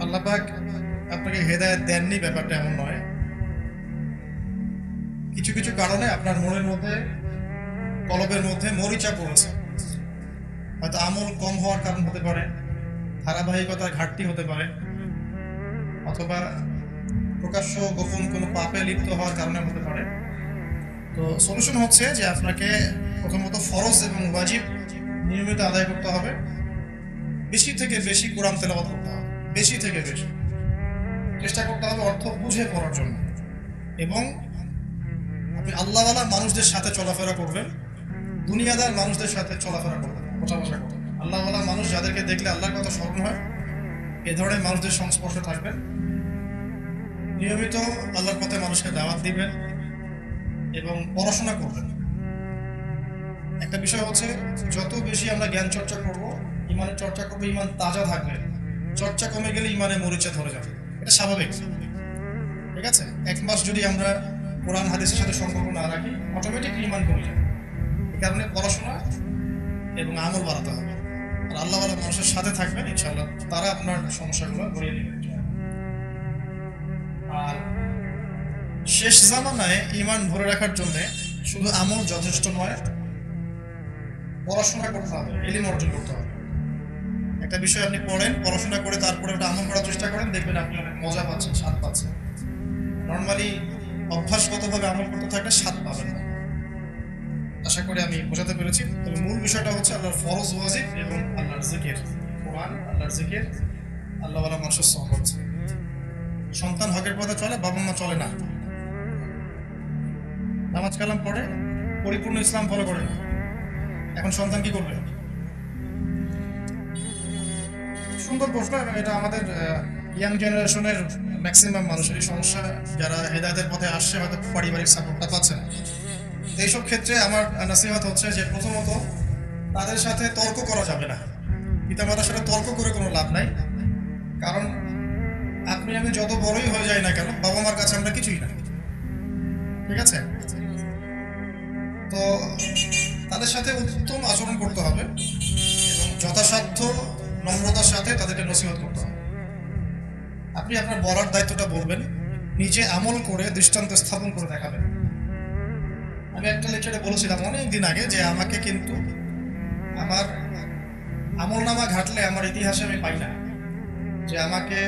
আল্লাহ পাক আপনাকে হেদায়েত দেননি ব্যাপারটা এমন নয়। কিছু কিছু কারণে আপনার মনের মধ্যে, কলবের মধ্যে মরিচা পড়েছে। হয়তো আমল কম হওয়ার কারণ হতে পারে, ধারাবাহিকতার ঘাটতি হতে পারে, অথবা প্রকাশ্য গোপন কোনো পাপে লিপ্ত হওয়ার কারণে হতে পারে। তো সলিউশন হচ্ছে যে আপনাকে প্রথমত ফরজ এবং ওয়াজিব নিয়মিত আদায় করতে হবে। বেশি থেকে বেশি কোরআন তেলাওয়াত করতে হবে, বেশি থেকে বেশি চেষ্টা করতে হবে অর্থ বুঝে পড়ার জন্য। এবং আপনি আল্লাহওয়ালা মানুষদের সাথে চলাফেরা করবেন, দুনিয়াদার মানুষদের সাথে চলাফেরা করবেন, বসা করবেন। আল্লাহওয়ালা মানুষ যাদেরকে দেখলে আল্লাহর কথা স্মরণ হয়, এ ধরনের মানুষদের সংস্পর্শে থাকবেন। নিয়মিত আল্লাহর পথে মানুষকে দাওয়াত দিবেন এবং পড়াশোনা করবেন। একটা বিষয় হচ্ছে, যত বেশি আমরা জ্ঞান চর্চা করব, ইমানের চর্চা করবো, ইমান তাজা থাকবে। চর্চা কমে গেলে ইমানে মরিচা ধরে যাবে, এটা স্বাভাবিক। ঠিক আছে, এক মাস যদি আমরা কোরআন হাদিসের সাথে সম্পর্ক না রাখি, অটোমেটিক ইমান কমে যাবে। এই কারণে পড়াশোনা এবং আমল বাড়াতে হবে। আর আল্লাহওয়ালা মানুষের সাথে থাকবেন, ইনশাআল্লাহ তারা আপনার সমস্যাগুলো ধরিয়ে নেবেন। আর শেষ জামানায় ইমান ধরে রাখার জন্য শুধু আমল যথেষ্ট নয়, পড়াশোনা করতে হবে, ইলম অর্জন করতে হবে। একটা বিষয় আপনি পড়েন, পড়াশোনা করে তারপরে ওটা আমল করার চেষ্টা করেন, দেখবেন আপনি অনেক মজা পাচ্ছেন, স্বাদ পাচ্ছেন। নর্মালি অভ্যাসগতভাবে আমল করতে থাকলে স্বাদ পাবেন না। আশা করি আমি বোঝাতে পেরেছি। তবে মূল বিষয়টা হচ্ছে আল্লাহর ফরজ ওয়াজিব এবং আল্লাহর জিকির, কোরআন, আল্লাহর জিকির, আল্লাহওয়ালা মানুষের সহবত। সন্তান হকের পথে চলে, বাবা মা চলে না। নামাজ কালাম পড়ে, পরিপূর্ণ ইসলাম ফলো করে না। এখন সন্তান কি করবে? সুন্দর প্রশ্ন, এবং এটা আমাদের ইয়াং জেনারেশনের ম্যাক্সিমাম মানুষেরই সমস্যা। যারা হেদায়েতের পথে আসছে, হয়তো পারিবারিক সাপোর্টটা পাচ্ছে না। এইসব ক্ষেত্রে আমার নাসিহত হচ্ছে যে, প্রথমত তাদের সাথে তর্ক করা যাবে না। পিতামাতার সাথে তর্ক করে কোনো লাভ নাই। কারণ আপনি আমি যত বড়ই হয়ে যাই না কেন, বাবা মার কাছে আমরা কিছুই না। ঠিক আছে, তো তাদের সাথে উত্তম আচরণ করতে হবে এবং যথাসাধ্য নম্রতার সাথে তাদেরকে নসিহত করতে হবে। আপনি আপনার বলার দায়িত্বটা বলবেন, নিজে আমল করে দৃষ্টান্ত স্থাপন করে দেখাবেন। আমি একটা লেকচারে বলেছিলাম অনেক দিন আগে যে, আমাকে কিন্তু আমার আমল নামা ঘাটলে আমার ইতিহাসে আমি পাই না যে আমাকে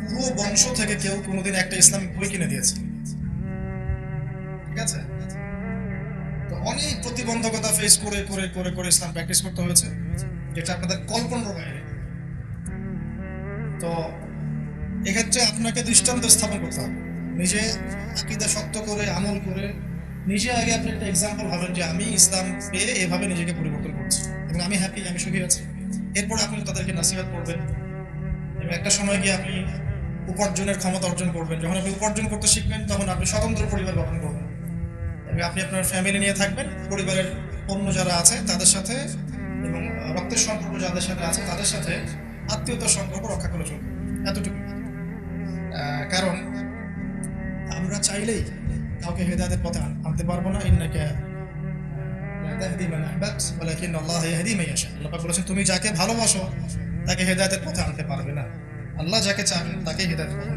পুরো বংশ থেকে কেউ কোনোদিন একটা ইসলামিক বই কিনে দিয়েছে। ঠিক আছে, তো অনেক প্রতিবন্ধকতা ফেস করে করে করে করে ইসলাম প্র্যাকটিস করতে হয়েছে, যেটা আপনাদের কল্পনার বাইরে। তো এক্ষেত্রে আপনাকে দৃষ্টান্ত স্থাপন করতে হবে, নিজে আকীদা শক্ত করে আমল করে নিজে আগে আপনি একটা এক্সাম্পল হবেন যে আমি ইসলাম পেয়ে এভাবে নিজেকে পরিবর্তন করছি এবং আমি হ্যাপি, আমি সুখী আছি। এরপর আপনি তাদেরকে নাসিহত করবেন এবং একটা সময় গিয়ে আপনি উপার্জনের ক্ষমতা অর্জন করবেন। যখন আপনি উপার্জন করতে শিখবেন, তখন আপনি স্বতন্ত্র পরিবার গঠন করবেন এবং আপনি আপনার ফ্যামিলি নিয়ে থাকবেন। পরিবারের অন্য যারা আছে তাদের সাথে এবং রক্তের সম্পর্ক যাদের সাথে আছে তাদের সাথে আত্মীয়তার সম্পর্ক রক্ষা করে চলবেন, এতটুকু। কারণ আমরা চাইলেই কাউকে হেদায়েতের পথে আনতে পারবো না। ইন্নাকা লা তাহদি মান আহবাবত ওয়ালাকিন আল্লাহ ইয়াহদি মান ইয়াশা। আল্লাহ পাক বলেছেন, তুমি যাকে ভালোবাসো তাকে হেদায়েতের পথে আনতে পারবে না। আল্লাহ যাকে চান তাকে হেদায়েতের পথে